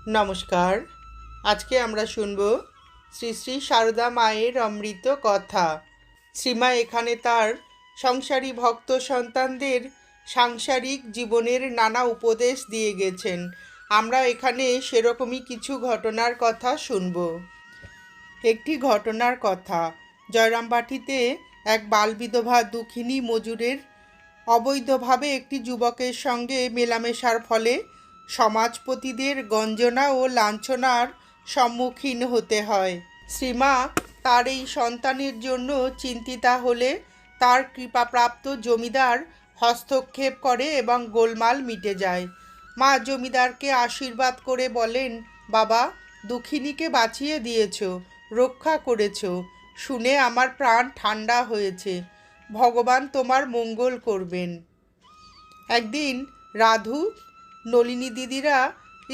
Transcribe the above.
নমস্কার। আজকে আমরা শুনব শ্রী শ্রী সারদা মায়ের অমৃত কথা। শ্রীমা এখানে তার সংসারী ভক্ত সন্তানদের সাংসারিক জীবনের নানা উপদেশ দিয়ে গেছেন। আমরা এখানে সেরকমই কিছু ঘটনার কথা শুনব। একটি ঘটনার কথা, জয়রামবাটিতে এক বালবিধবা দুঃখিনী মজুরের অবৈধভাবে একটি যুবকের সঙ্গে মেলামেশার ফলে সমাজপতিদের গঞ্জনা ও লাঞ্ছনার সম্মুখীন হতে হয়। শ্রীমা তার এই সন্তানের জন্য চিন্তিতা হলে তার কৃপাপ্রাপ্ত জমিদার হস্তক্ষেপ করে এবং গোলমাল মিটে যায়। মা জমিদারকে আশীর্বাদ করে বলেন, বাবা, দুঃখিনীকে বাঁচিয়ে দিয়েছ, রক্ষা করেছ, শুনে আমার প্রাণ ঠান্ডা হয়েছে। ভগবান তোমার মঙ্গল করবেন। একদিন রাধু, নলিনী দিদিরা